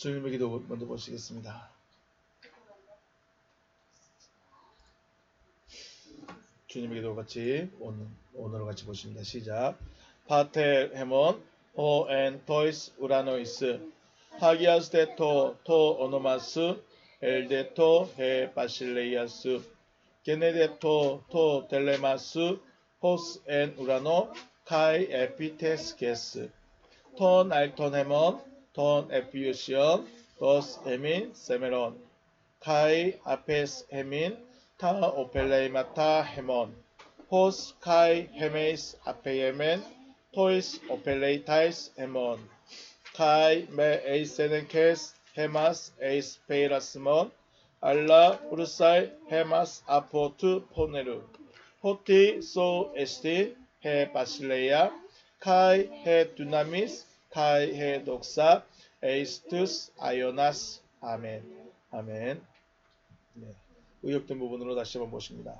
주님의 기도 먼저 보시겠습니다. 주님의 기도 같이 오늘로 같이 보십니다. 시작. 파텔 헤몬 호엔 토이스 우라노이스 하기아스테토 토 오노마스 엘데토 헤 바실레이아스 게네데토 토 텔레마스 호스 엔 우라노 카이 에피테스게스 톤 알톤 헤몬 톤 에피우시온 도스 헤민 세메론 카이 아페스 헤민 타 오펠레이마타 헤몬 호스 카이 헤메이스 아페예멘 토이스 오펠레이타이스 헤몬 카이 메 에이세넨케스 헤마스 에이스 페이라스몬 알라 우르사이 헤마스 아포트 포네루 호티 소 에스티 헤 바실레이아 카이 헤 두나미스 카이 헤 독사 에이스투스 아이오나스 아멘. 아멘. 네. 의역된 부분으로 다시 한번 보십니다.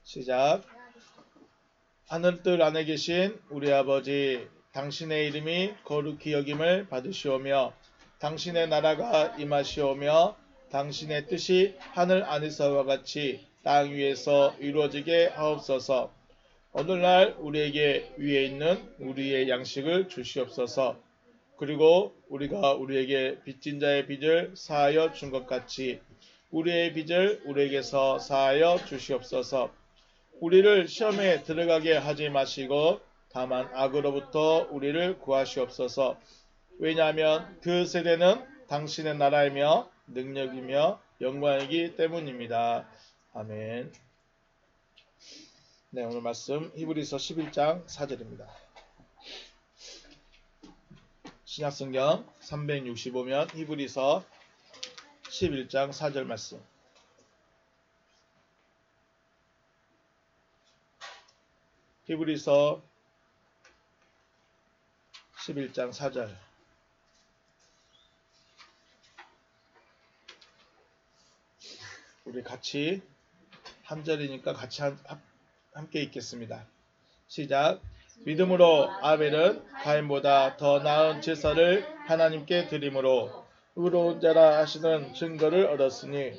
시작. 하늘뜰 안에 계신 우리 아버지, 당신의 이름이 거룩히 여김을 받으시오며 당신의 나라가 임하시오며 당신의 뜻이 하늘 안에서와 같이 땅 위에서 이루어지게 하옵소서. 오늘날 우리에게 위에 있는 우리의 양식을 주시옵소서. 그리고 우리가 우리에게 빚진 자의 빚을 사하여 준 것 같이 우리의 빚을 우리에게서 사하여 주시옵소서. 우리를 시험에 들어가게 하지 마시고 다만 악으로부터 우리를 구하시옵소서. 왜냐하면 그 세대는 당신의 나라이며 능력이며 영광이기 때문입니다. 아멘. 네, 오늘 말씀 히브리서 11장 4절입니다. 신약성경 365면 히브리서 11장 4절 말씀. 히브리서 11장 4절. 우리 같이 한 절이니까 같이 함께 읽겠습니다. 시작. 믿음으로 아벨은 가인보다 더 나은 제사를 하나님께 드림으로 의로운 자라 하시는 증거를 얻었으니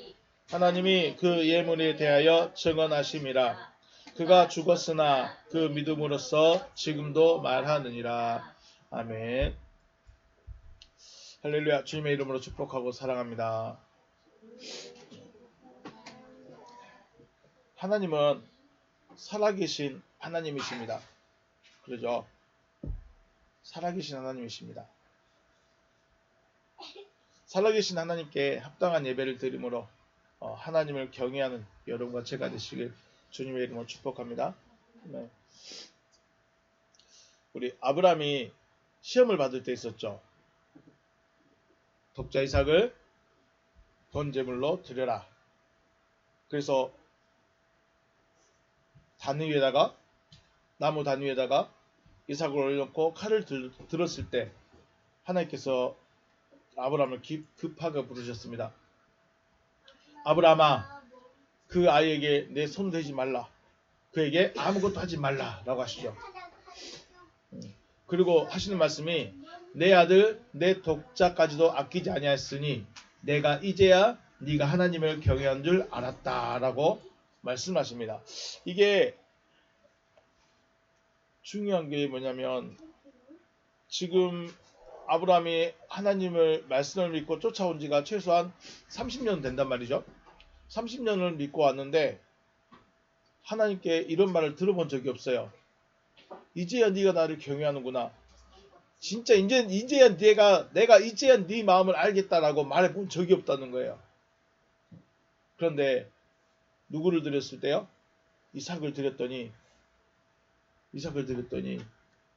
하나님이 그 예물에 대하여 증언하심이라. 그가 죽었으나 그 믿음으로써 지금도 말하느니라. 아멘. 할렐루야. 주님의 이름으로 축복하고 사랑합니다. 하나님은 살아계신 하나님이십니다. 그러죠? 살아계신 하나님이십니다. 살아계신 하나님께 합당한 예배를 드림으로 하나님을 경외하는 여러분과 제가 되시길 주님의 이름으로 축복합니다. 네. 우리 아브라함이 시험을 받을 때 있었죠. 독자 이삭을 번제물로 드려라. 그래서 나무 단 위에다가 이삭을 올려놓고 칼을 들었을 때 하나님께서 아브라함을 급하게 부르셨습니다. 아브라함아, 그 아이에게 내 손 대지 말라. 그에게 아무것도 하지 말라 라고 하시죠. 그리고 하시는 말씀이 내 아들 내 독자까지도 아끼지 아니하였으니 내가 이제야 네가 하나님을 경외한 줄 알았다라고 말씀하십니다. 이게 중요한 게 뭐냐면 지금 아브라함이 하나님을 말씀을 믿고 쫓아온 지가 최소한 30년 된단 말이죠. 30년을 믿고 왔는데 하나님께 이런 말을 들어본 적이 없어요. 이제야 네가 나를 경외하는구나. 진짜 이제야 내가 이제야 네 마음을 알겠다라고 말해본 적이 없다는 거예요. 그런데 누구를 드렸을 때요? 이삭을 드렸더니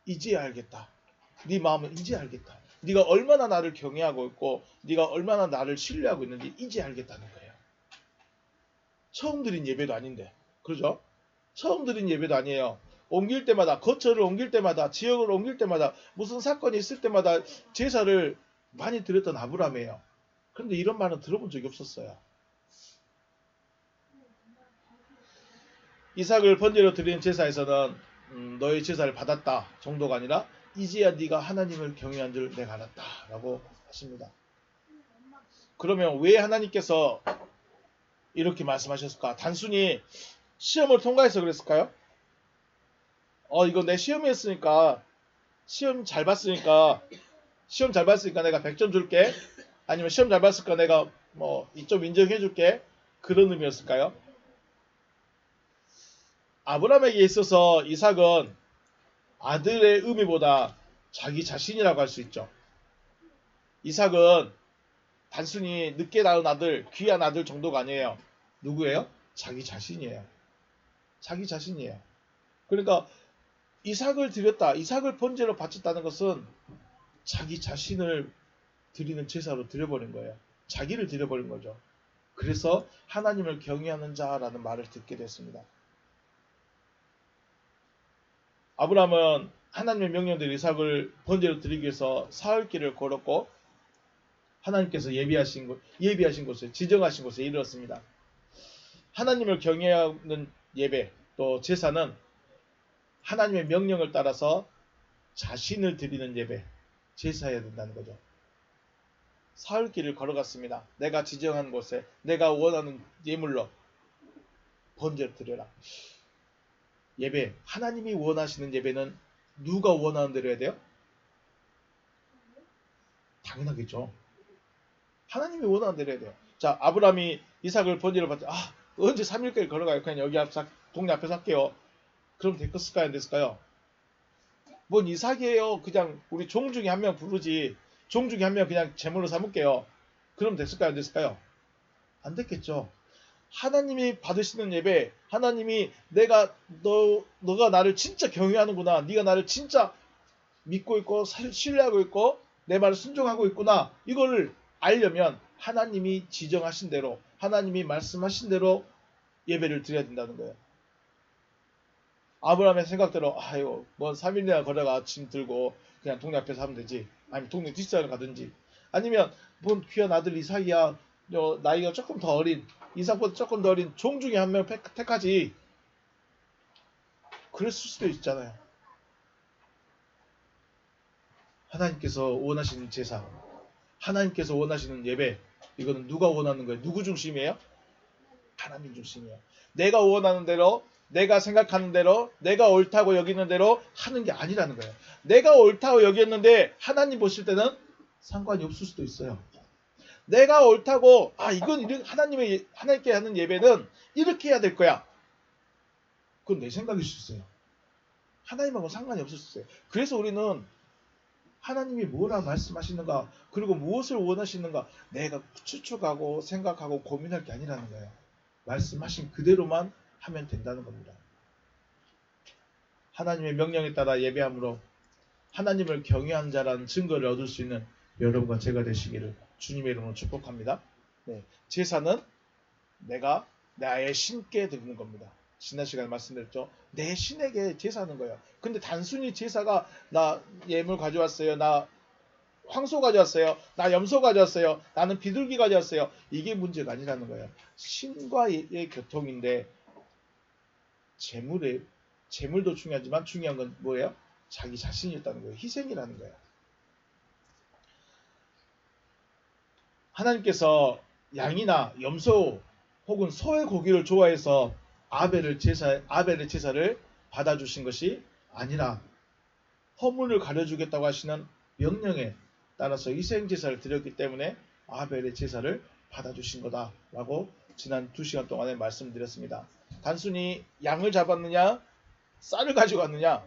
이제야 알겠다. 네 마음을 이제 알겠다. 네가 얼마나 나를 경외하고 있고 네가 얼마나 나를 신뢰하고 있는지 이제 알겠다는 거예요. 처음 드린 예배도 아닌데. 그러죠? 처음 드린 예배도 아니에요. 옮길 때마다, 거처를 옮길 때마다, 지역을 옮길 때마다, 무슨 사건이 있을 때마다 제사를 많이 드렸던 아브라함이에요. 그런데 이런 말은 들어본 적이 없었어요. 이삭을 번제로 드리는 제사에서는 너의 제사를 받았다 정도가 아니라 이제야 네가 하나님을 경외한 줄 내가 알았다 라고 하십니다. 그러면 왜 하나님께서 이렇게 말씀하셨을까? 단순히 시험을 통과해서 그랬을까요? 이거 내 시험이었으니까 시험 잘 봤으니까 내가 100점 줄게. 아니면 시험 잘 봤으니까 내가 뭐 좀 인정해 줄게. 그런 의미였을까요? 아브라함에게 있어서 이삭은 아들의 의미보다 자기 자신이라고 할 수 있죠. 이삭은 단순히 늦게 낳은 아들, 귀한 아들 정도가 아니에요. 누구예요? 자기 자신이에요. 자기 자신이에요. 그러니까 이삭을 드렸다, 이삭을 번제로 바쳤다는 것은 자기 자신을 드리는 제사로 드려버린 거예요. 자기를 드려버린 거죠. 그래서 하나님을 경외하는 자라는 말을 듣게 됐습니다. 아브라함은 하나님의 명령대로 이삭을 번제로 드리기 위해서 사흘길을 걸었고 하나님께서 예비하신 곳에 지정하신 곳에 이르렀습니다. 하나님을 경외하는 예배 또 제사는 하나님의 명령을 따라서 자신을 드리는 예배 제사해야 된다는 거죠. 사흘길을 걸어갔습니다. 내가 지정한 곳에 내가 원하는 예물로 번제를 드려라. 예배, 하나님이 원하시는 예배는 누가 원하는 대로 해야 돼요? 당연하겠죠. 하나님이 원하는 대로 해야 돼요. 자, 아브라함이 이삭을 번제로 받자. 언제 3일까지 걸어가요? 그냥 여기 동네 앞에서 할게요. 그럼 됐을까요? 안 됐을까요? 뭔 이삭이에요. 그냥 우리 종 중에 한 명 부르지. 종 중에 한 명 그냥 제물로 삼을게요. 그럼 됐을까요? 안 됐을까요? 안 됐겠죠. 하나님이 받으시는 예배, 하나님이 너가 나를 진짜 경외하는구나. 네가 나를 진짜 믿고 있고 신뢰하고 있고 내 말을 순종하고 있구나. 이걸 알려면 하나님이 지정하신 대로, 하나님이 말씀하신 대로 예배를 드려야 된다는 거예요. 아브라함의 생각대로 이거 뭐 3일이나 걸어가 짐 들고 그냥 동네 앞에서 하면 되지. 아니면 동네 뒷산을 가든지. 아니면 뭔 귀한 아들 이삭이야. 나이가 조금 더 어린 이삭보다 조금 더 어린 종 중에 한 명 택하지. 그랬을 수도 있잖아요. 하나님께서 원하시는 제사, 하나님께서 원하시는 예배, 이거는 누가 원하는 거예요? 누구 중심이에요? 하나님 중심이에요. 내가 원하는 대로, 내가 생각하는 대로, 내가 옳다고 여기는 대로 하는 게 아니라는 거예요. 내가 옳다고 여겼는데 하나님 보실 때는 상관이 없을 수도 있어요. 내가 옳다고 이건 하나님께 하는 예배는 이렇게 해야 될 거야. 그건 내 생각일 수 있어요. 하나님하고 상관이 없을 수 있어요. 그래서 우리는 하나님이 뭐라 말씀하시는가 그리고 무엇을 원하시는가 내가 추측하고 생각하고 고민할 게 아니라는 거예요. 말씀하신 그대로만 하면 된다는 겁니다. 하나님의 명령에 따라 예배함으로 하나님을 경외한 자라는 증거를 얻을 수 있는 여러분과 제가 되시기를 주님의 이름으로 축복합니다. 제사는 내가 나의 신께 드리는 겁니다. 지난 시간에 말씀드렸죠. 내 신에게 제사하는 거예요. 근데 단순히 제사가 나 예물 가져왔어요. 나 황소 가져왔어요. 나 염소 가져왔어요. 나는 비둘기 가져왔어요. 이게 문제가 아니라는 거예요. 신과의 교통인데 재물도 중요하지만 중요한 건 뭐예요? 자기 자신이었다는 거예요. 희생이라는 거예요. 하나님께서 양이나 염소 혹은 소의 고기를 좋아해서 아벨의 제사를 받아주신 것이 아니라 허물을 가려주겠다고 하시는 명령에 따라서 희생제사를 드렸기 때문에 아벨의 제사를 받아주신 거다라고 지난 2시간 동안에 말씀드렸습니다. 단순히 양을 잡았느냐, 쌀을 가지고 왔느냐,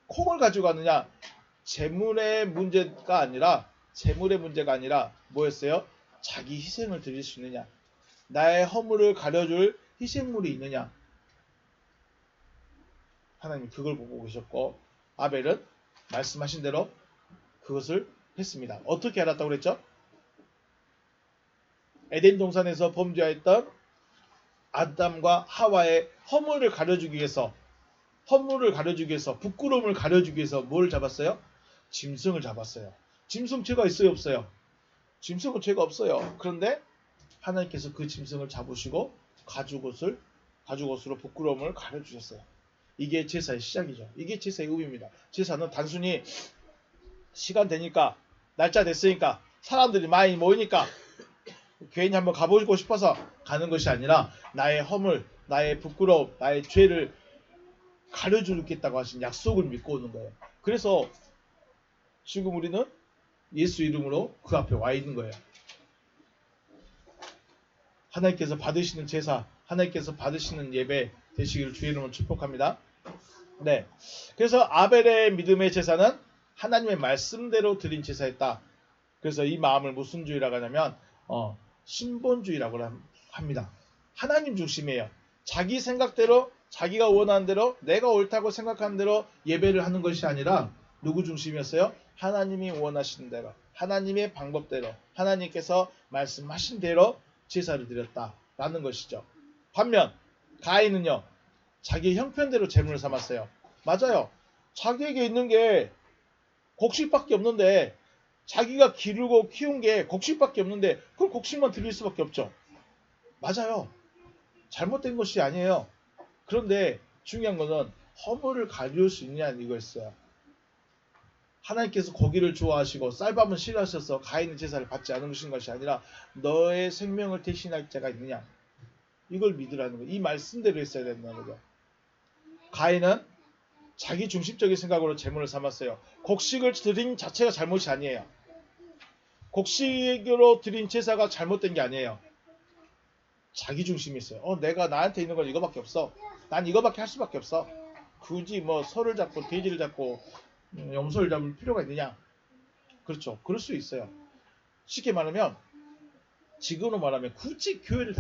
콩을 가지고 왔느냐, 재물의 문제가 아니라 뭐였어요? 자기 희생을 드릴 수 있느냐, 나의 허물을 가려줄 희생물이 있느냐. 하나님 그걸 보고 계셨고 아벨은 말씀하신 대로 그것을 했습니다. 어떻게 알았다고 그랬죠? 에덴 동산에서 범죄했던 아담과 하와의 허물을 가려주기 위해서 부끄러움을 가려주기 위해서 뭘 잡았어요? 짐승을 잡았어요. 짐승 죄가 있어요, 없어요? 짐승은 죄가 없어요. 그런데 하나님께서 그 짐승을 잡으시고 가죽옷으로 부끄러움을 가려주셨어요. 이게 제사의 시작이죠. 이게 제사의 의미입니다. 제사는 단순히 시간 되니까 날짜 됐으니까 사람들이 많이 모이니까 괜히 한번 가보고 싶어서 가는 것이 아니라 나의 허물, 나의 부끄러움, 나의 죄를 가려주겠다고 하신 약속을 믿고 오는 거예요. 그래서 지금 우리는 예수 이름으로 그 앞에 와 있는 거예요. 하나님께서 받으시는 제사, 하나님께서 받으시는 예배 되시기를 주의 이름으로 축복합니다. 네. 그래서 아벨의 믿음의 제사는 하나님의 말씀대로 드린 제사였다. 그래서 이 마음을 무슨 주의라고 하냐면 신본주의라고 합니다. 하나님 중심이에요. 자기 생각대로 자기가 원하는 대로 내가 옳다고 생각하는 대로 예배를 하는 것이 아니라 누구 중심이었어요? 하나님이 원하시는 대로 하나님의 방법대로 하나님께서 말씀하신 대로 제사를 드렸다라는 것이죠. 반면 가인은요. 자기 형편대로 제물을 삼았어요. 맞아요. 자기에게 있는 게 곡식밖에 없는데 자기가 기르고 키운 게 곡식밖에 없는데 그걸 곡식만 드릴 수밖에 없죠. 맞아요. 잘못된 것이 아니에요. 그런데 중요한 것은 허물을 가리울 수 있느냐 이거였어요. 하나님께서 고기를 좋아하시고 쌀밥은 싫어하셔서 가인의 제사를 받지 않으신 것이 아니라 너의 생명을 대신할 자가 있느냐 이걸 믿으라는 거예요. 이 말씀대로 했어야 된다는 거죠. 가인은 자기 중심적인 생각으로 제물을 삼았어요. 곡식을 드린 자체가 잘못이 아니에요. 곡식으로 드린 제사가 잘못된 게 아니에요. 자기 중심이 있어요. 내가 나한테 있는 건 이거밖에 없어. 난 이거밖에 할 수밖에 없어. 굳이 뭐 소를 잡고 돼지를 잡고 염소를 잡을 필요가 있느냐? 그렇죠. 그럴 수 있어요. 쉽게 말하면 지금으로 말하면 굳이 교회를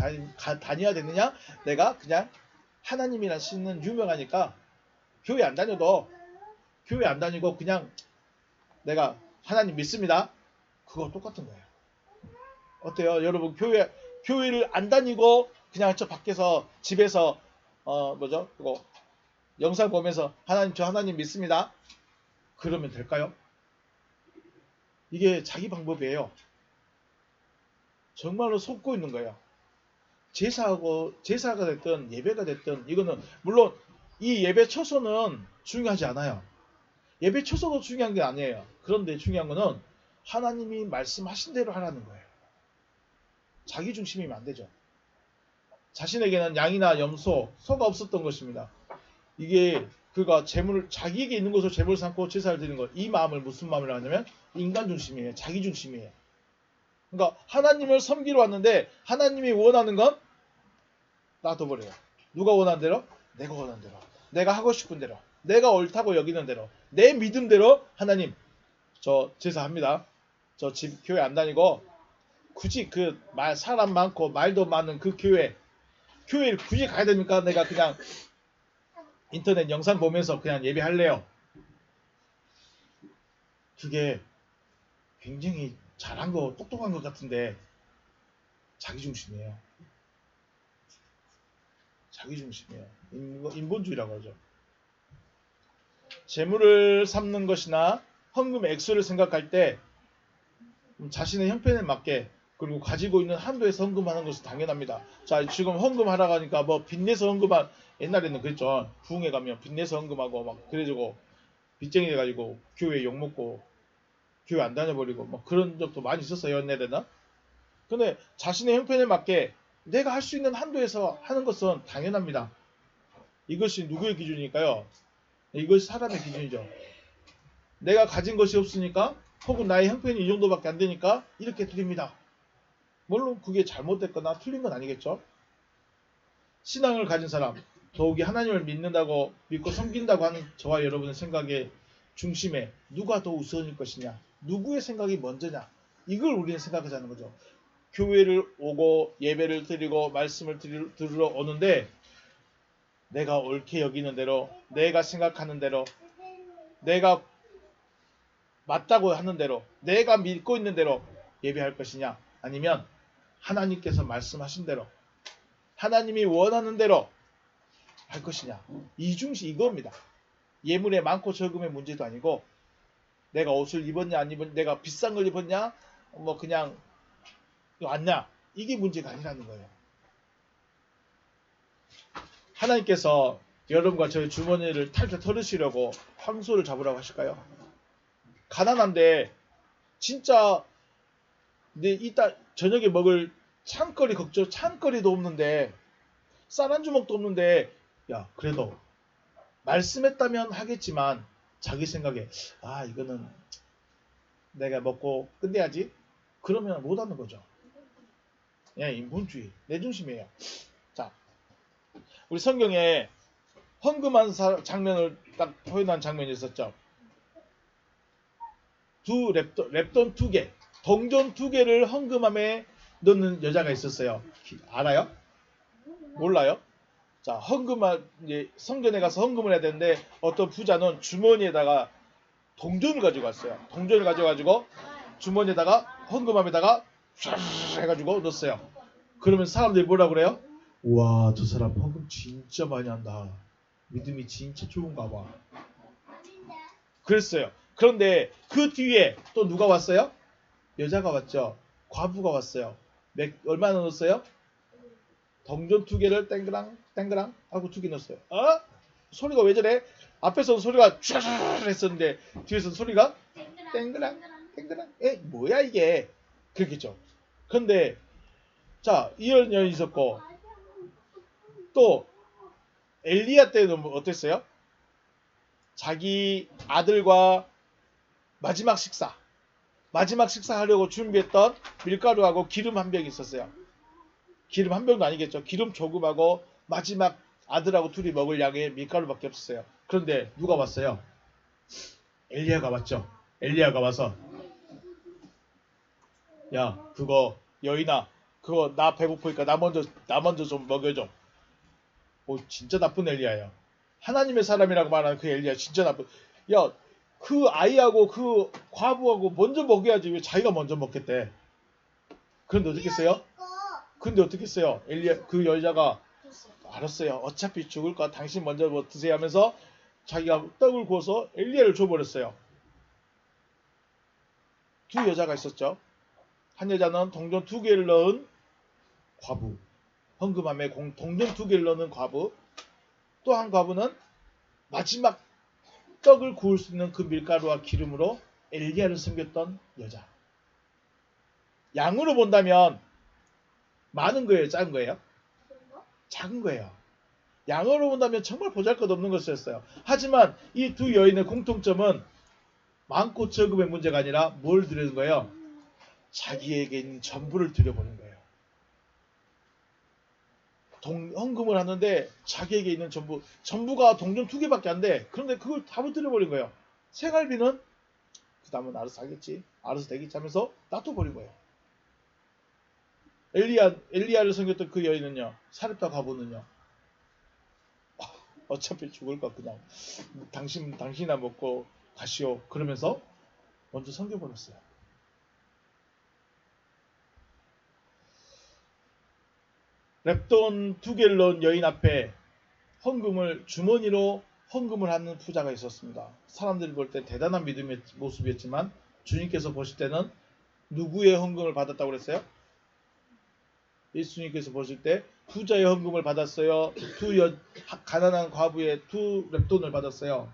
다녀야 되느냐? 내가 그냥 하나님이란 신은 유명하니까 교회 안 다녀도 교회 안 다니고 그냥 내가 하나님 믿습니다. 그거 똑같은 거예요. 어때요? 여러분 교회를 안 다니고 그냥 저 밖에서 집에서 그거 영상 보면서 하나님 저 하나님 믿습니다. 그러면 될까요? 이게 자기 방법이에요. 정말로 속고 있는 거예요. 제사가 됐든 예배가 됐든 이거는 물론 이 예배 초소는 중요하지 않아요. 예배 초소도 중요한 게 아니에요. 그런데 중요한 거는 하나님이 말씀하신 대로 하라는 거예요. 자기 중심이면 안 되죠. 자신에게는 양이나 염소, 소가 없었던 것입니다. 이게 그가 자기에게 있는 것을 제물을 삼고 제사를 드리는 것. 이 마음을 무슨 마음을 하냐면 인간 중심이에요. 자기 중심이에요. 그러니까 하나님을 섬기러 왔는데 하나님이 원하는 건 놔둬버려요. 누가 원하는 대로? 내가 원하는 대로. 내가 하고 싶은 대로. 내가 옳다고 여기는 대로. 내 믿음대로 하나님 저 제사합니다. 저 집 교회 안 다니고 굳이 사람 많고 말도 많은 그 교회를 굳이 가야 됩니까? 내가 그냥 인터넷 영상 보면서 그냥 예배할래요. 그게 굉장히 잘한 거 똑똑한 것 같은데 자기 중심이에요. 자기 중심이에요. 인본주의라고 하죠. 재물을 삼는 것이나 헌금 액수를 생각할 때 자신의 형편에 맞게 그리고 가지고 있는 한도에서 헌금하는 것은 당연합니다. 자, 지금 헌금하라고 하니까 뭐 빚내서 헌금한 옛날에는 그랬죠. 부흥회 가면 빚내서 헌금하고 막 그래가지고 빚쟁이 돼가지고 교회 욕먹고 교회 안 다녀버리고 막 그런 적도 많이 있었어요. 옛날에는. 근데 자신의 형편에 맞게 내가 할 수 있는 한도에서 하는 것은 당연합니다. 이것이 누구의 기준일까요? 이것이 사람의 기준이죠. 내가 가진 것이 없으니까 혹은 나의 형편이 이 정도밖에 안 되니까 이렇게 드립니다. 물론 그게 잘못됐거나 틀린 건 아니겠죠. 신앙을 가진 사람, 더욱이 하나님을 믿고 섬긴다고 하는 저와 여러분의 생각의 중심에 누가 더 우선일 것이냐, 누구의 생각이 먼저냐, 이걸 우리는 생각하자는 거죠. 교회를 오고 예배를 드리고 말씀을 들으러 오는데 내가 옳게 여기는 대로, 내가 생각하는 대로, 내가 맞다고 하는 대로, 내가 믿고 있는 대로 예배할 것이냐, 아니면 하나님께서 말씀하신 대로 하나님이 원하는 대로 할 것이냐. 이겁니다. 예물의 많고 적음의 문제도 아니고 내가 옷을 입었냐 안 입었냐, 내가 비싼 걸 입었냐 뭐 그냥 왔냐, 이게 문제가 아니라는 거예요. 하나님께서 여러분과 저의 주머니를 탈탈 털으시려고 황소를 잡으라고 하실까요? 가난한데 진짜 내 이따 저녁에 먹을 찬거리 걱정, 찬거리도 없는데 쌀 한 주먹도 없는데 야 그래도 말씀했다면 하겠지만 자기 생각에 아 이거는 내가 먹고 끝내야지 그러면 못하는 거죠. 예, 인본주의 내중심이에요. 자, 우리 성경에 헌금한 장면을 딱 표현한 장면이 있었죠. 랩돈 2개, 동전 2개를 헌금함에 넣는 여자가 있었어요. 알아요? 몰라요? 자, 이제 성전에 가서 헌금을 해야 되는데 어떤 부자는 주머니에다가 동전을 가지고 왔어요. 동전을 가져가지고 주머니에다가 헌금함에다가 쫙 해가지고 넣었어요. 그러면 사람들이 뭐라 그래요? 와, 저 사람 헌금 진짜 많이 한다. 믿음이 진짜 좋은가 봐. 그랬어요. 그런데 그 뒤에 또 누가 왔어요? 여자가 왔죠. 과부가 왔어요. 얼마나 넣었어요? 동전 2개를 땡그랑 땡그랑 하고 2개 넣었어요. 소리가 왜 저래? 앞에서는 소리가 쫙 했었는데 뒤에서는 소리가 땡그랑 땡그랑. 뭐야 이게? 그렇겠죠. 그런데 자, 이런 년이 있었고 또 엘리야 때는 어땠어요? 자기 아들과 마지막 식사 하려고 준비했던 밀가루하고 기름 한 병이 있었어요. 기름 한 병도 아니겠죠. 기름 조금하고 마지막 아들하고 둘이 먹을 양의 밀가루밖에 없었어요. 그런데 누가 왔어요? 엘리야가 왔죠. 엘리야가 와서 야 그거 여인아 그거 나 배고프니까 나 먼저 좀 먹여줘. 진짜 나쁜 엘리야예요. 하나님의 사람이라고 말하는 그 엘리야 진짜 나쁜. 야 그 아이하고 그 과부하고 먼저 먹여야지 왜 자기가 먼저 먹겠대. 그런데 어떻게 했어요? 근데 어떻게 했어요? 엘리야 그 여자가 알았어요. 어차피 죽을 거야. 당신 먼저 뭐 드세요 하면서 자기가 떡을 구워서 엘리야를 줘버렸어요. 두 여자가 있었죠. 한 여자는 동전 2개를 넣은 과부. 헌금함에 동전 2개를 넣는 과부. 또 한 과부는 마지막 떡을 구울 수 있는 그 밀가루와 기름으로 엘리야를 섬겼던 여자. 양으로 본다면 많은 거예요? 작은 거예요? 작은 거예요. 양으로 본다면 정말 보잘것없는 것이었어요. 하지만 이 두 여인의 공통점은 많고 적음의 문제가 아니라 뭘 드리는 거예요? 자기에게 있는 전부를 드려버린 거예요. 헌금을 하는데 자기에게 있는 전부가 동전 2개밖에 안 돼. 그런데 그걸 다 드려버린 거예요. 생활비는 그 다음은 알아서 하겠지. 알아서 되겠지 하면서 놔둬버린 거예요. 엘리야를 섬겼던 그 여인은요. 사렙다 과부는요. 어차피 죽을 거 그냥 당신이나 먹고 가시오. 그러면서 먼저 섬겨버렸어요. 랩돈 2개를 넣은 여인 앞에 주머니로 헌금을 하는 부자가 있었습니다. 사람들이 볼 때 대단한 믿음의 모습이었지만 주님께서 보실 때는 누구의 헌금을 받았다고 그랬어요? 예수님께서 보실 때 부자의 헌금을 받았어요. 가난한 과부의 2랩돈을 받았어요.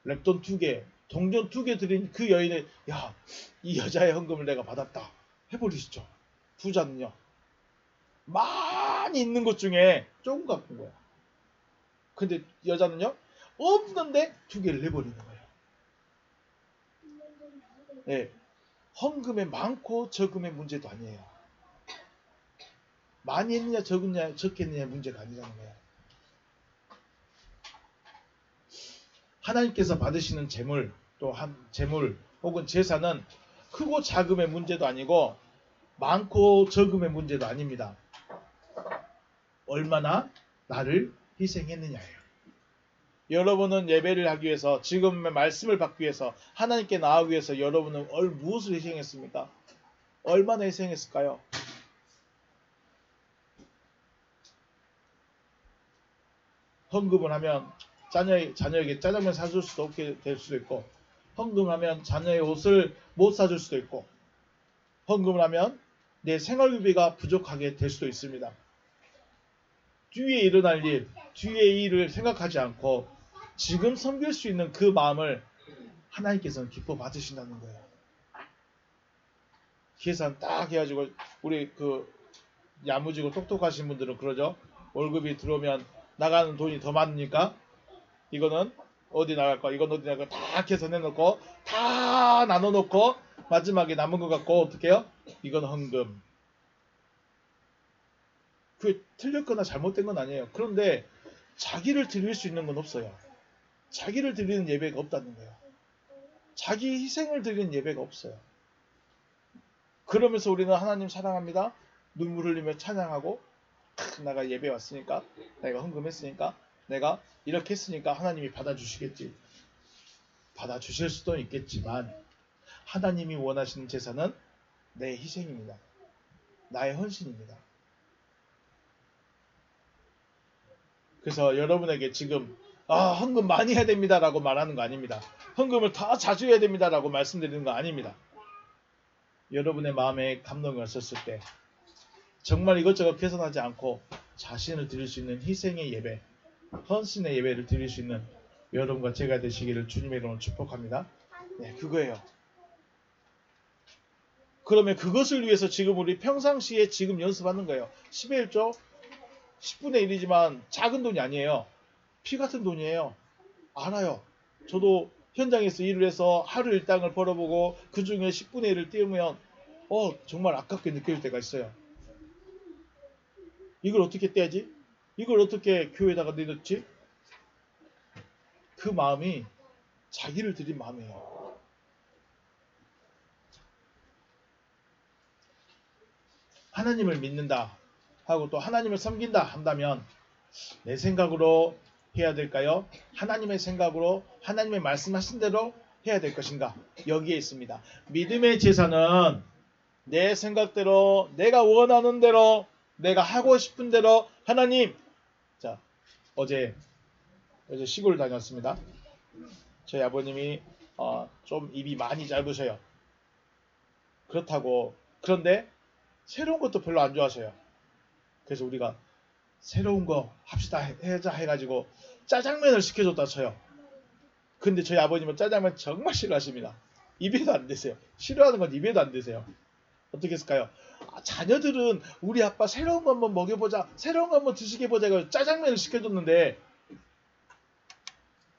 랩돈 2개, 동전 2개 드린 그 여인의 이 여자의 헌금을 내가 받았다 해버리시죠. 부자는요. 많이 있는 것 중에 조금 갚은 거야. 근데 여자는요. 없는데 2개를 내버리는 거예요. 네, 헌금의 많고 적음의 문제도 아니에요. 많이 했느냐 적겠느냐 문제가 아니라는 거예요. 하나님께서 받으시는 재물 혹은 제사는 크고 작음의 문제도 아니고 많고 적음의 문제도 아닙니다. 얼마나 나를 희생했느냐예요. 여러분은 예배를 하기 위해서 지금의 말씀을 받기 위해서 하나님께 나아가기 위해서 여러분은 무엇을 희생했습니까? 얼마나 희생했을까요? 헌금을 하면 자녀에게 짜장면 사줄 수도 없게 될 수도 있고, 헌금을 하면 자녀의 옷을 못 사줄 수도 있고, 헌금을 하면 내 생활비가 부족하게 될 수도 있습니다. 뒤에 일어날 일, 뒤의 일을 생각하지 않고 지금 섬길 수 있는 그 마음을 하나님께서는 기뻐 받으신다는 거예요. 계산 딱 해가지고 우리 그 야무지고 똑똑하신 분들은 그러죠. 월급이 들어오면 나가는 돈이 더 많으니까 이거는 어디 나갈 거, 이건 어디 나갈 거 다 계산해놓고 다 나눠놓고 마지막에 남은 것 갖고 어떻게 해요? 이건 헌금. 그게 틀렸거나 잘못된 건 아니에요. 그런데 자기를 드릴 수 있는 건 없어요. 자기를 드리는 예배가 없다는 거예요. 자기 희생을 드리는 예배가 없어요. 그러면서 우리는 하나님 사랑합니다. 눈물 흘리며 찬양하고 내가 예배 왔으니까, 내가 헌금했으니까, 내가 이렇게 했으니까 하나님이 받아주시겠지. 받아주실 수도 있겠지만 하나님이 원하시는 제사는 내 희생입니다. 나의 헌신입니다. 그래서 여러분에게 지금 헌금 많이 해야 됩니다 라고 말하는 거 아닙니다. 헌금을 더 자주 해야 됩니다 라고 말씀드리는 거 아닙니다. 여러분의 마음에 감동이 왔었을 때 정말 이것저것 계산하지 않고 자신을 드릴 수 있는 희생의 예배, 헌신의 예배를 드릴 수 있는 여러분과 제가 되시기를 주님의 이름으로 축복합니다. 네, 그거예요. 그러면 그것을 위해서 지금 우리 평상시에 지금 연습하는 거예요. 10의 1조 10분의 1이지만 작은 돈이 아니에요. 피 같은 돈이에요. 알아요. 저도 현장에서 일을 해서 하루 일당을 벌어보고 그 중에 10분의 1을 떼우면 정말 아깝게 느낄 때가 있어요. 이걸 어떻게 떼지? 이걸 어떻게 교회에다가 내놓지? 그 마음이 자기를 드린 마음이에요. 하나님을 믿는다 하고 또 하나님을 섬긴다 한다면 내 생각으로 해야 될까요? 하나님의 생각으로 하나님의 말씀하신 대로 해야 될 것인가? 여기에 있습니다. 믿음의 제사는 내 생각대로 내가 원하는 대로 내가 하고 싶은 대로 하나님. 자, 어제 시골 다녔습니다. 저희 아버님이 좀 입이 많이 짧으셔요. 그런데 새로운 것도 별로 안 좋아하셔요. 그래서 우리가 새로운 거 합시다 해가지고 짜장면을 시켜줬다 쳐요. 근데 저희 아버님은 짜장면 정말 싫어하십니다. 입에도 안 드세요. 싫어하는 건 입에도 안 드세요. 어떻게 했을까요? 자녀들은 우리 아빠 새로운 거 한번 먹여보자, 새로운 거 한번 드시게 보자 해서 짜장면을 시켜줬는데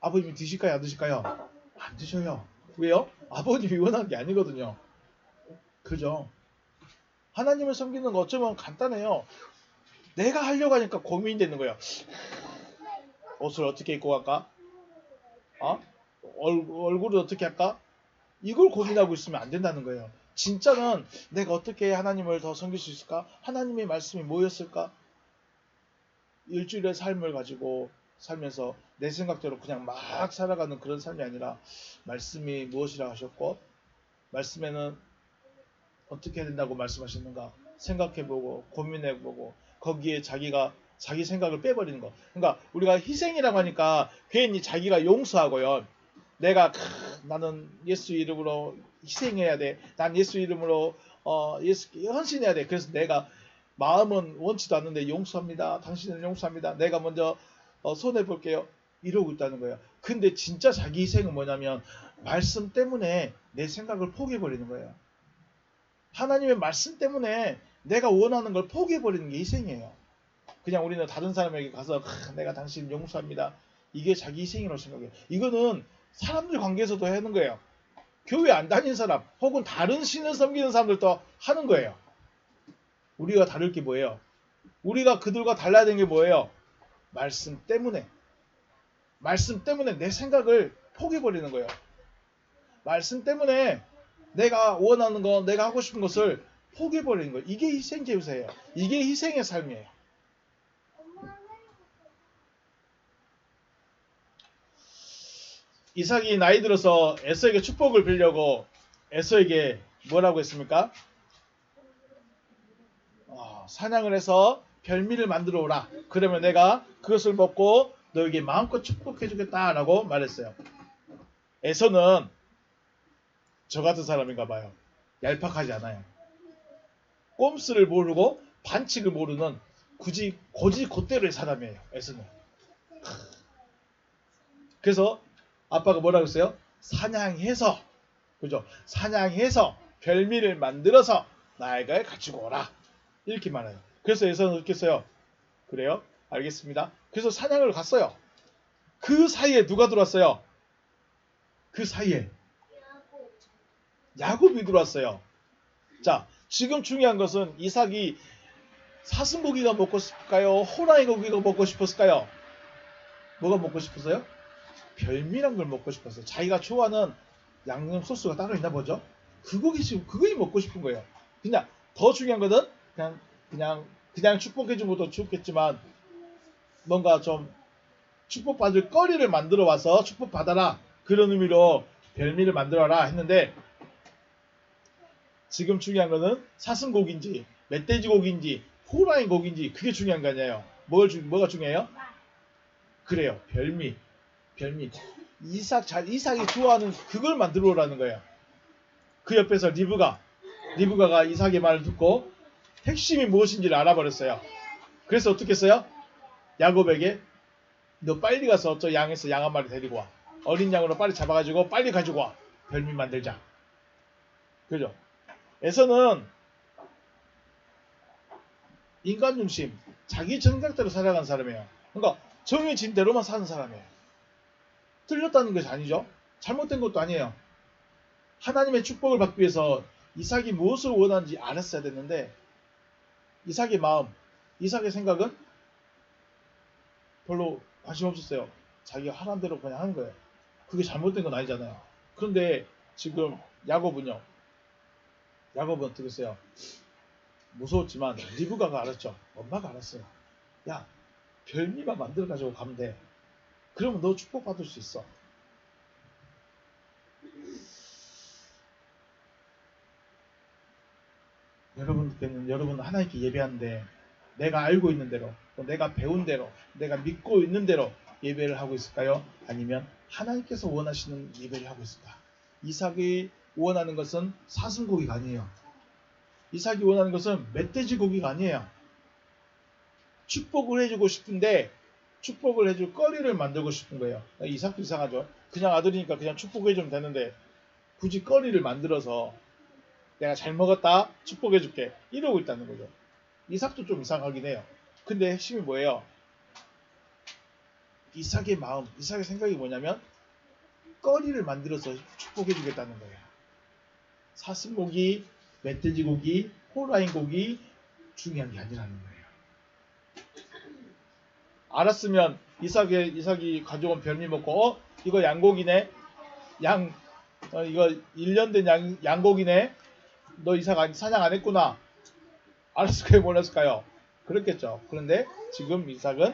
아버님이 드실까요? 안 드실까요? 안 드셔요. 왜요? 아버님이 원하는 게 아니거든요. 그죠? 하나님을 섬기는 거 어쩌면 간단해요. 내가 하려고 하니까 고민이 되는 거예요. 옷을 어떻게 입고 갈까? 얼굴을 어떻게 할까? 이걸 고민하고 있으면 안 된다는 거예요. 진짜는 내가 어떻게 하나님을 더 섬길 수 있을까? 하나님의 말씀이 뭐였을까? 일주일의 삶을 가지고 살면서 내 생각대로 그냥 막 살아가는 그런 삶이 아니라 말씀이 무엇이라 하셨고 말씀에는 어떻게 해야 된다고 말씀하셨는가 생각해보고 고민해보고 거기에 자기 생각을 빼버리는 거. 그러니까 우리가 희생이라고 하니까 괜히 자기가 용서하고요. 내가 나는 예수 이름으로 희생해야 돼. 난 예수 이름으로 예수 헌신해야 돼. 그래서 내가 마음은 원치도 않는데 용서합니다. 당신을 용서합니다. 내가 먼저 손해 볼게요. 이러고 있다는 거예요. 근데 진짜 자기 희생은 뭐냐면 말씀 때문에 내 생각을 포기해버리는 거예요. 하나님의 말씀 때문에 내가 원하는 걸 포기해버리는 게 희생이에요. 그냥 우리는 다른 사람에게 가서 내가 당신 용서합니다. 이게 자기 희생이라고 생각해요. 이거는 사람들 관계에서도 하는 거예요. 교회 안 다니는 사람 혹은 다른 신을 섬기는 사람들도 하는 거예요. 우리가 다를 게 뭐예요? 우리가 그들과 달라야 되는 게 뭐예요? 말씀 때문에 내 생각을 포기해버리는 거예요. 말씀 때문에 내가 원하는 거, 내가 하고 싶은 것을 포기해버리는 거예요. 이게 희생 제사예요. 이게 희생의 삶이에요. 이삭이 나이 들어서 에서에게 축복을 빌려고 에서에게 뭐라고 했습니까? 사냥을 해서 별미를 만들어 오라. 그러면 내가 그것을 먹고 너에게 마음껏 축복해 주겠다라고 말했어요. 에서는 저 같은 사람인가 봐요. 얄팍하지 않아요. 꼼수를 모르고 반칙을 모르는 고지 곧대로의 사람이에요. 에서는. 그래서 아빠가 뭐라고 했어요? 사냥해서, 그죠? 사냥해서 별미를 만들어서 나에게 가지고 오라. 이렇게 말해요. 그래서 에서는 어떻게 써요? 그래요? 알겠습니다. 그래서 사냥을 갔어요. 그 사이에 누가 들어왔어요? 그 사이에 야곱이 들어왔어요. 자, 지금 중요한 것은 이삭이 사슴고기가 먹고 싶을까요? 호랑이 고기가 먹고 싶었을까요? 뭐가 먹고 싶었어요? 별미란 걸 먹고 싶었어요. 자기가 좋아하는 양념 소스가 따로 있나 보죠? 그거 먹고 싶은 거예요. 그냥 더 중요한 것은 그냥 축복해주면 더 좋겠지만 뭔가 좀 축복받을 거리를 만들어 와서 축복받아라. 그런 의미로 별미를 만들어라 했는데 지금 중요한 거는 사슴고기인지 멧돼지 고기인지 호랑이 고기인지 그게 중요한 거 아니에요. 뭐가 중요해요? 그래요. 별미. 이삭이 좋아하는 그걸 만들어 오라는 거예요. 그 옆에서 리브가가 이삭의 말을 듣고 핵심이 무엇인지를 알아버렸어요. 그래서 어떻게 했어요? 야곱에게 너 빨리 가서 저 양에서 양 한 마리 데리고 와. 어린 양으로 빨리 잡아가지고 빨리 가지고 와. 별미 만들자. 그죠? 에서는 인간 중심, 자기 생각대로 살아가는 사람이에요. 그러니까 정해진 대로만 사는 사람이에요. 틀렸다는 것이 아니죠. 잘못된 것도 아니에요. 하나님의 축복을 받기 위해서 이삭이 무엇을 원하는지 알았어야 됐는데 이삭의 마음, 이삭의 생각은 별로 관심 없었어요. 자기가 하라는 대로 그냥 하는 거예요. 그게 잘못된 건 아니잖아요. 그런데 지금 야곱은 어떻게 했어요? 무서웠지만 리브가가 알았죠. 엄마가 알았어요. 야, 별미만 만들어 가지고 가면 돼. 그러면 너 축복받을 수 있어. 여러분 하나님께 예배하는데 내가 알고 있는 대로, 내가 배운 대로, 내가 믿고 있는 대로 예배를 하고 있을까요? 아니면 하나님께서 원하시는 예배를 하고 있을까? 이삭이 원하는 것은 사슴고기가 아니에요. 이삭이 원하는 것은 멧돼지 고기가 아니에요. 축복을 해주고 싶은데 축복을 해줄 거리를 만들고 싶은 거예요. 이삭도 이상하죠. 그냥 아들이니까 그냥 축복해주면 되는데 굳이 거리를 만들어서 내가 잘 먹었다 축복해줄게 이러고 있다는 거죠. 이삭도 좀 이상하긴 해요. 근데 핵심이 뭐예요? 이삭의 마음, 이삭의 생각이 뭐냐면 거리를 만들어서 축복해주겠다는 거예요. 사슴고기, 멧돼지고기, 호랑이고기 중요한 게 아니라는 거예요. 알았으면 이삭이 가져온 별미 먹고 이거 양고기네, 이거 1년 된 양고기네, 너 이삭 사냥 안 했구나. 알았을까요? 몰랐을까요? 그렇겠죠. 그런데 지금 이삭은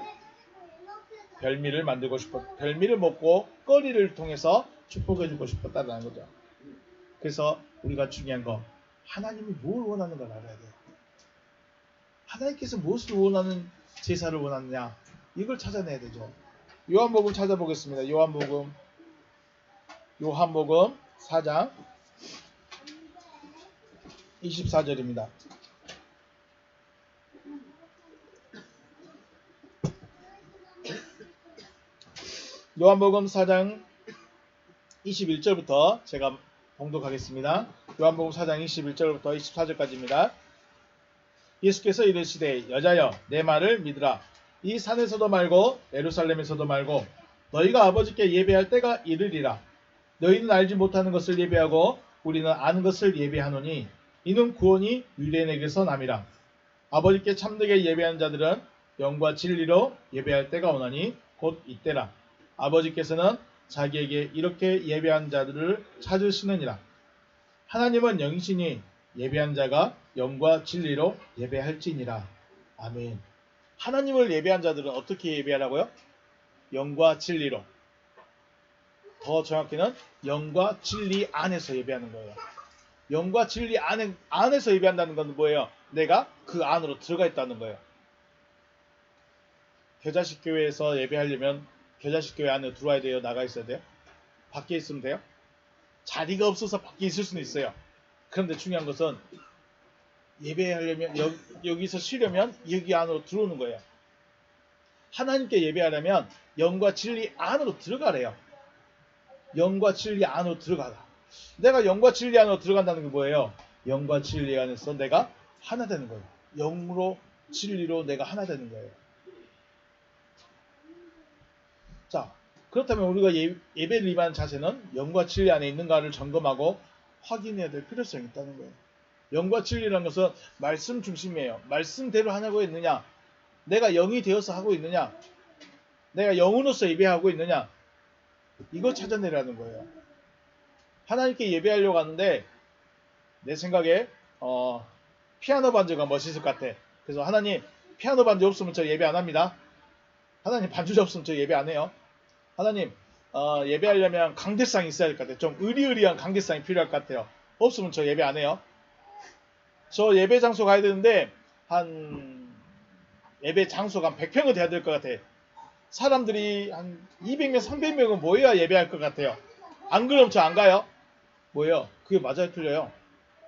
별미를 만들고 별미를 먹고 거리를 통해서 축복해주고 싶었다는 거죠. 그래서 우리가 중요한 거 하나님이 뭘 원하는 걸 알아야 돼요. 하나님께서 무엇을 원하는 제사를 원하느냐 이걸 찾아내야 되죠. 요한복음 찾아보겠습니다. 요한복음 4장 24절입니다. 요한복음 4장 21절부터 제가 봉독하겠습니다. 요한복음 4장 21절부터 24절까지입니다. 예수께서 이르시되 여자여 내 말을 믿으라. 이 산에서도 말고 예루살렘에서도 말고 너희가 아버지께 예배할 때가 이르리라. 너희는 알지 못하는 것을 예배하고 우리는 아는 것을 예배하노니 이는 구원이 유대인에게서 남이라. 아버지께 참되게 예배하는 자들은 영과 진리로 예배할 때가 오나니 곧 이때라. 아버지께서는 자기에게 이렇게 예배한 자들을 찾으시느니라. 하나님은 영이시니 예배한 자가 영과 진리로 예배할지니라. 아멘. 하나님을 예배한 자들은 어떻게 예배하라고요? 영과 진리로. 더 정확히는 영과 진리 안에서 예배하는 거예요. 영과 진리 안에서 예배한다는 건 뭐예요? 내가 그 안으로 들어가 있다는 거예요. 겨자식 교회에서 예배하려면 겨자식 교회 안에 들어와야 돼요? 나가 있어야 돼요? 밖에 있으면 돼요? 자리가 없어서 밖에 있을 수는 있어요. 그런데 중요한 것은 예배하려면 여기서 쉬려면 여기 안으로 들어오는 거예요. 하나님께 예배하려면 영과 진리 안으로 들어가래요. 영과 진리 안으로 들어가라. 내가 영과 진리 안으로 들어간다는 게 뭐예요? 영과 진리 안에서 내가 하나 되는 거예요. 영으로 진리로 내가 하나 되는 거예요. 자, 그렇다면 우리가 예배를 임하는 자세는 영과 진리 안에 있는가를 점검하고 확인해야 될 필요성이 있다는 거예요. 영과 진리라는 것은 말씀 중심이에요. 말씀대로 하냐고 했느냐, 내가 영이 되어서 하고 있느냐, 내가 영으로서 예배하고 있느냐, 이거 찾아내라는 거예요. 하나님께 예배하려고 하는데 내 생각에 피아노 반주가 멋있을 것 같아. 그래서 하나님, 피아노 반주 없으면 저 예배 안 합니다. 하나님, 반주자 없으면 저 예배 안 해요. 하나님, 예배하려면 강대상이 있어야 될 것 같아요. 좀 의리의리한 강대상이 필요할 것 같아요. 없으면 저 예배 안 해요. 저 예배 장소 가야 되는데 예배 장소가 한 100평은 돼야 될 것 같아. 사람들이 한 200명, 300명은 모여야 예배할 것 같아요. 안 그러면 저 안 가요. 뭐예요? 그게 맞아요, 틀려요?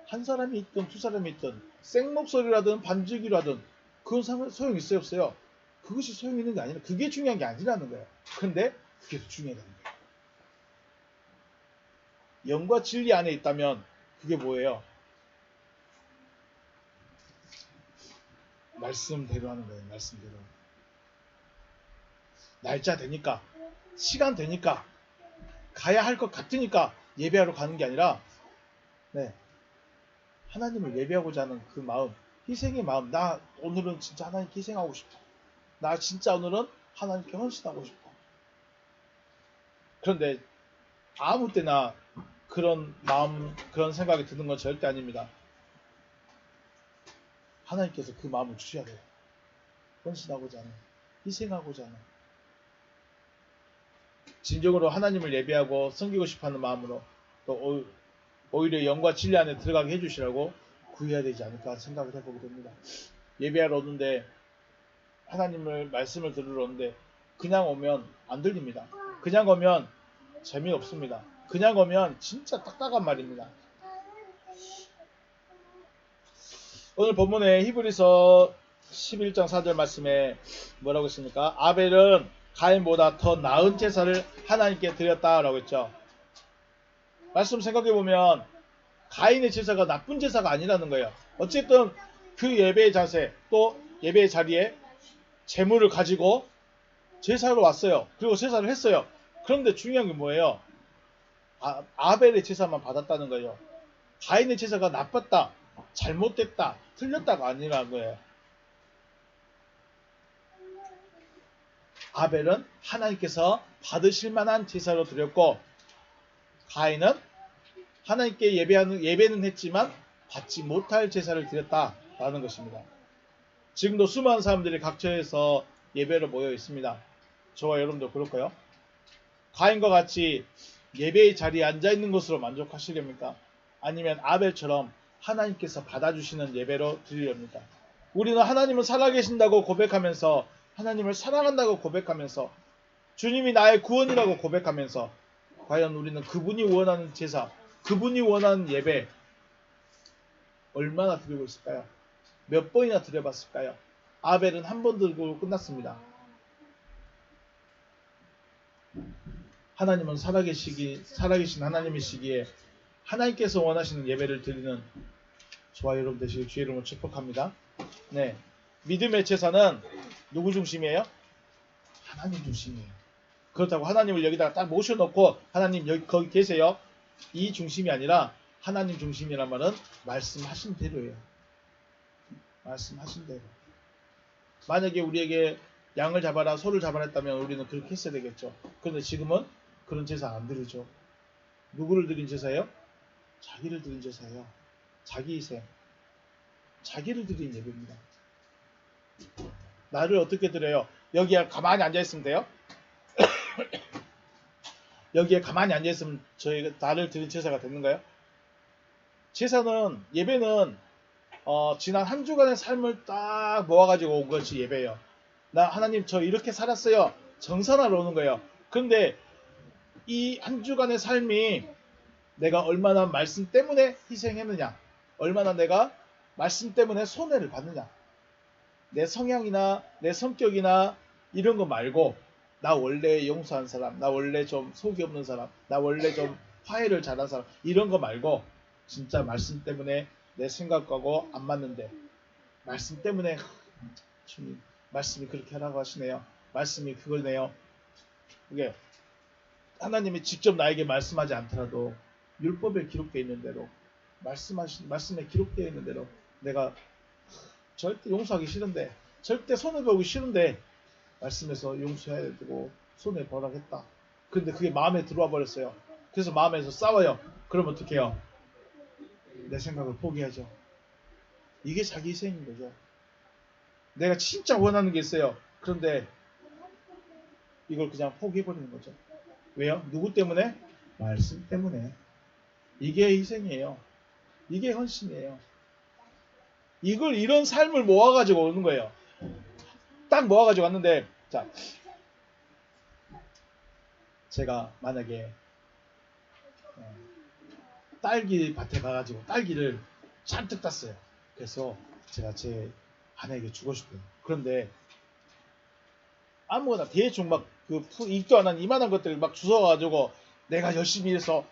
한 사람이 있든 두 사람이 있든 생목소리라든 반주기라든 그건 소용 있어요, 없어요? 그것이 소용 있는 게 아니라, 그게 중요한 게 아니라는 거예요. 근데 그게 더 중요하다는 거예요. 영과 진리 안에 있다면 그게 뭐예요? 말씀대로 하는 거예요. 말씀대로. 날짜 되니까, 시간 되니까, 가야 할 것 같으니까 예배하러 가는 게 아니라, 네, 하나님을 예배하고자 하는 그 마음, 희생의 마음. 나 오늘은 진짜 하나님께 희생하고 싶어. 나 진짜 오늘은 하나님께 헌신하고 싶어. 그런데 아무 때나 그런 마음, 그런 생각이 드는 건 절대 아닙니다. 하나님께서 그 마음을 주셔야 돼요. 헌신하고자 하는, 희생하고자 하는, 진정으로 하나님을 예배하고 섬기고 싶어하는 마음으로 또 오히려 영과 진리 안에 들어가게 해주시라고 구해야 되지 않을까 생각을 해보게 됩니다. 예배하러 오는데, 하나님을 말씀을 들으러 오는데 그냥 오면 안 들립니다. 그냥 오면 재미없습니다. 그냥 오면 진짜 딱딱한 말입니다. 오늘 본문에 히브리서 11장 4절 말씀에 뭐라고 했습니까? 아벨은 가인보다 더 나은 제사를 하나님께 드렸다라고 했죠. 말씀 생각해보면 가인의 제사가 나쁜 제사가 아니라는 거예요. 어쨌든 그 예배의 자세, 또 예배의 자리에 재물을 가지고 제사로 왔어요. 그리고 제사를 했어요. 그런데 중요한 게 뭐예요? 아벨의 제사만 받았다는 거예요. 가인의 제사가 나빴다, 잘못됐다, 틀렸다가 아니라는 거예요. 아벨은 하나님께서 받으실 만한 제사로 드렸고, 가인은 하나님께 예배는 했지만 받지 못할 제사를 드렸다라는 것입니다. 지금도 수많은 사람들이 각처에서 예배로 모여 있습니다. 저와 여러분도 그럴까요? 가인과 같이 예배의 자리에 앉아 있는 것으로 만족하시렵니까? 아니면 아벨처럼 하나님께서 받아주시는 예배로 드리렵니까? 우리는 하나님을 살아계신다고 고백하면서, 하나님을 사랑한다고 고백하면서, 주님이 나의 구원이라고 고백하면서, 과연 우리는 그분이 원하는 제사, 그분이 원하는 예배 얼마나 드리고 있을까요? 몇 번이나 드려봤을까요? 아벨은 한 번 드리고 끝났습니다. 하나님은 살아계신 하나님이시기에 하나님께서 원하시는 예배를 드리는 저와 여러분 되시길 주의 이름으로 축복합니다. 네, 믿음의 제사는 누구 중심이에요? 하나님 중심이에요. 그렇다고 하나님을 여기다가 딱 모셔놓고 하나님 여기 거기 계세요, 이 중심이 아니라 하나님 중심이란 말은 말씀하신 대로예요. 말씀하신 대로. 만약에 우리에게 양을 잡아라, 소를 잡아라 했다면 우리는 그렇게 했어야 되겠죠. 그런데 지금은 그런 제사 안 드리죠. 누구를 드린 제사예요? 자기를 드린 제사예요. 자기 희생, 자기를 드린 예배입니다. 나를 어떻게 드려요? 여기에 가만히 앉아있으면 돼요? 여기에 가만히 앉아있으면 나를 드린 제사가 되는가요? 제사는, 예배는 지난 한 주간의 삶을 딱 모아가지고 온 것이 예배예요. 나 하나님 저 이렇게 살았어요, 정산하러 오는 거예요. 그런데 이 한 주간의 삶이 내가 얼마나 말씀 때문에 희생했느냐, 얼마나 내가 말씀 때문에 손해를 받느냐, 내 성향이나 내 성격이나 이런 거 말고 나 원래 용서한 사람, 나 원래 좀 속이 없는 사람, 나 원래 좀 화해를 잘한 사람, 이런 거 말고 진짜 말씀 때문에 내 생각하고 안 맞는데, 말씀 때문에 주님 말씀이 그렇게 하라고 하시네요. 말씀이 그거네요. 이게 하나님이 직접 나에게 말씀하지 않더라도 율법에 기록되어 있는 대로, 말씀에 기록되어 있는 대로 내가 절대 용서하기 싫은데, 절대 손해보기 싫은데 말씀에서 용서해야 되고 손해보라겠다. 근데 그게 마음에 들어와 버렸어요. 그래서 마음에서 싸워요. 그러면 어떻게 해요? 내 생각을 포기하죠. 이게 자기 희생인 거죠. 내가 진짜 원하는 게 있어요. 그런데 이걸 그냥 포기해버리는 거죠. 왜요? 누구 때문에? 말씀 때문에. 이게 희생이에요. 이게 헌신이에요. 이런 삶을 모아가지고 오는 거예요. 딱 모아가지고 왔는데, 자, 제가 만약에 딸기 밭에 가가지고 딸기를 잔뜩 땄어요. 그래서 제가 제 아내에게 주고 싶어요. 그런데 아무거나 대충 막 그 익도 안 한 이만한 것들을 막 주워가지고 내가 열심히 해서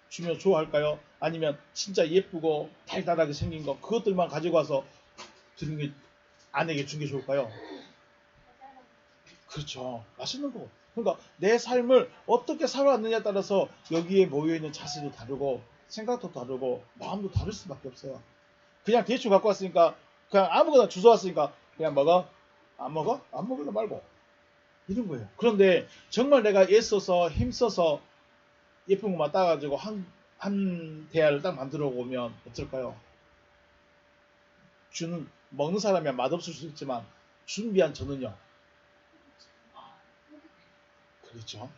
주면 좋아할까요? 아니면 진짜 예쁘고 달달하게 생긴 거 그것들만 가지고 와서 드는 게 아내에게 준 게 좋을까요? 그렇죠. 맛있는 거. 그러니까 내 삶을 어떻게 살아왔느냐에 따라서 여기에 모여있는 자세도 다르고 생각도 다르고 마음도 다를 수밖에 없어요. 그냥 대충 갖고 왔으니까 그냥 아무거나 주워 왔으니까 그냥 먹어? 안 먹어? 안 먹을래 말고 이런 거예요. 그런데 정말 내가 애써서 힘써서 예쁜 것만 따가지고 한 대야를 딱 만들어 오면 어떨까요? 먹는 사람이야 맛없을 수 있지만 준비한 저는요. 그렇죠.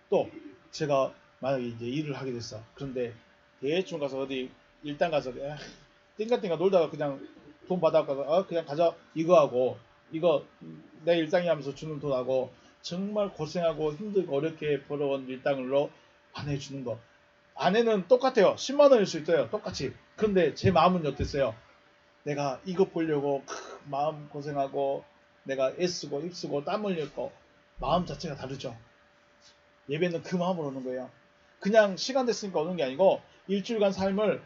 또 제가 만약에 이제 일을 하게 됐어. 그런데 대충 가서 어디 일단 가서 띵가띵가 놀다가 그냥 돈 받아가서 그냥 가자 이거 하고 이거 내 일당이 하면서 주는 돈하고 정말 고생하고 힘들고 어렵게 벌어온 일당으로 아내 주는 거. 아내는 똑같아요. 10만 원일 수 있어요. 똑같이. 그런데 제 마음은 어땠어요? 내가 이거 보려고 마음 고생하고 내가 애쓰고 힘쓰고 땀 흘렸고 마음 자체가 다르죠. 예배는 그 마음으로 오는 거예요. 그냥 시간 됐으니까 오는 게 아니고 일주일간 삶을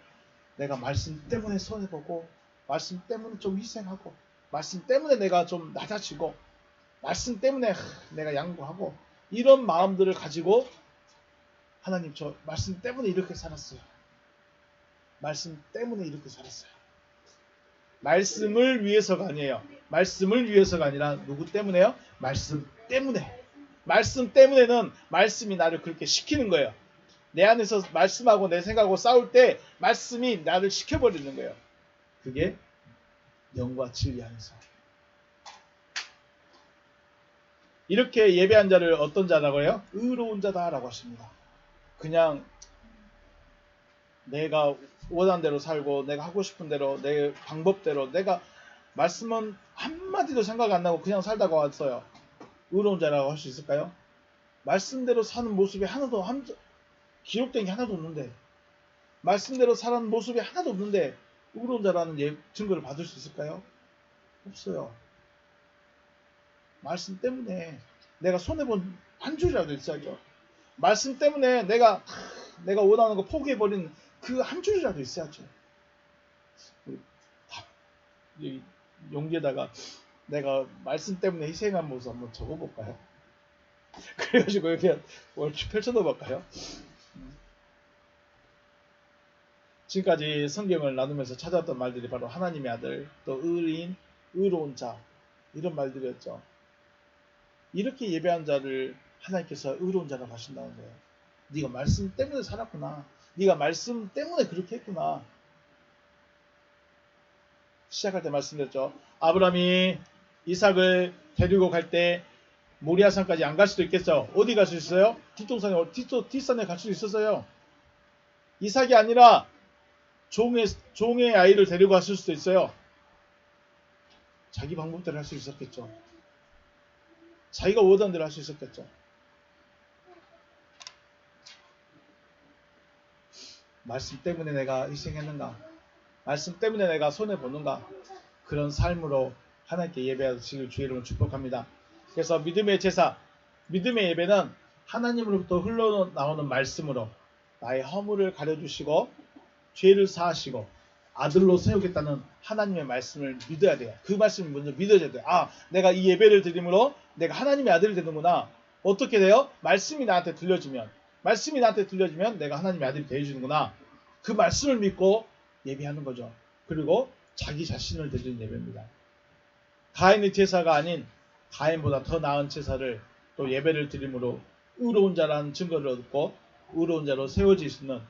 내가 말씀 때문에 손해보고 말씀 때문에 좀 희생하고 말씀 때문에 내가 좀 낮아지고 말씀 때문에 내가 양보하고 이런 마음들을 가지고 하나님 저 말씀 때문에 이렇게 살았어요. 말씀 때문에 이렇게 살았어요. 말씀을 위해서가 아니에요. 말씀을 위해서가 아니라 누구 때문에요? 말씀 때문에. 말씀 때문에는 말씀이 나를 그렇게 시키는 거예요. 내 안에서 말씀하고 내 생각하고 싸울 때 말씀이 나를 시켜버리는 거예요. 그게 영과 진리 안에서. 이렇게 예배한 자를 어떤 자라고 해요? 의로운 자다라고 하십니다. 그냥 내가 원하는 대로 살고 내가 하고 싶은 대로 내 방법대로 내가 말씀은 한마디도 생각 안 나고 그냥 살다가 왔어요. 의로운 자라고 할 수 있을까요? 말씀대로 사는 모습이 기록된 게 하나도 없는데 말씀대로 사는 모습이 하나도 없는데 의로운 자라는 증거를 받을 수 있을까요? 없어요. 말씀 때문에 내가 손해본 한 줄이라도 있어야죠. 말씀 때문에 내가 원하는 거 포기해버린 그 한 줄이라도 있어야죠. 용기에다가 내가 말씀 때문에 희생한 모습 한번 적어볼까요? 그래가지고 이렇게 쭉 펼쳐놓을까요? 지금까지 성경을 나누면서 찾아왔던 말들이 바로 하나님의 아들, 또 의인, 의로운 자 이런 말들이었죠. 이렇게 예배한 자를 하나님께서 의로운 자라고 하신다는 거예요. 네가 말씀 때문에 살았구나. 네가 말씀 때문에 그렇게 했구나. 시작할 때 말씀드렸죠. 아브라함이 이삭을 데리고 갈 때 모리아산까지 안 갈 수도 있겠죠. 어디 갈 수 있어요? 뒷산에 갈 수 있었어요. 이삭이 아니라 종의 아이를 데리고 갔을 수도 있어요. 자기 방법대로 할 수 있었겠죠. 자기가 원하는 대로 할 수 있었겠죠. 말씀 때문에 내가 희생했는가? 말씀 때문에 내가 손해보는가? 그런 삶으로 하나님께 예배하시길 주의 이름으로 축복합니다. 그래서 믿음의 제사, 믿음의 예배는 하나님으로부터 흘러나오는 말씀으로 나의 허물을 가려주시고 죄를 사하시고 아들로 세우겠다는 하나님의 말씀을 믿어야 돼요. 그 말씀을 먼저 믿어야 돼요. 아, 내가 이 예배를 드림으로 내가 하나님의 아들이 되는구나. 어떻게 돼요? 말씀이 나한테 들려지면 내가 하나님의 아들이 되어주는구나. 그 말씀을 믿고 예배하는 거죠. 그리고 자기 자신을 드리는 예배입니다. 가인의 제사가 아닌 가인보다 더 나은 제사를 또 예배를 드림으로 의로운 자라는 증거를 얻고 의로운 자로 세워질 수 있는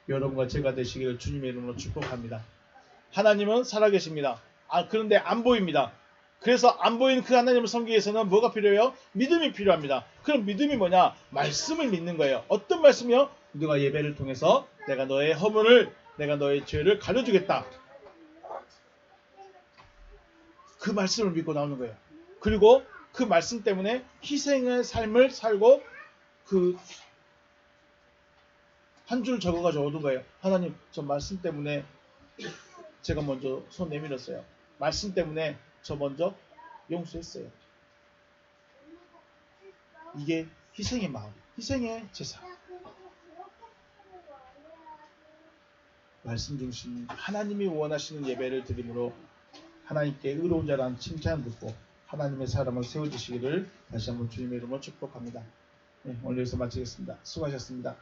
여러분과 제가 되시기를 주님의 이름으로 축복합니다. 하나님은 살아계십니다. 그런데 안 보입니다. 그래서 안 보이는 그 하나님을 섬기기 위해서는 뭐가 필요해요? 믿음이 필요합니다. 그럼 믿음이 뭐냐? 말씀을 믿는 거예요. 어떤 말씀이요? 누가 예배를 통해서 내가 너의 허물을, 내가 너의 죄를 가려주겠다. 그 말씀을 믿고 나오는 거예요. 그리고 그 말씀 때문에 희생의 삶을 살고 그 한 줄 적어가지고 얻은 거예요. 하나님, 저 말씀 때문에 제가 먼저 손 내밀었어요. 말씀 때문에 저 먼저 용서했어요. 이게 희생의 마음, 희생의 제사. 말씀 중심 하나님이 원하시는 예배를 드림으로 하나님께 의로운 자라는 칭찬을 듣고 하나님의 사람을 세워주시기를 다시 한번 주님의 이름으로 축복합니다. 네, 오늘 여기서 마치겠습니다. 수고하셨습니다.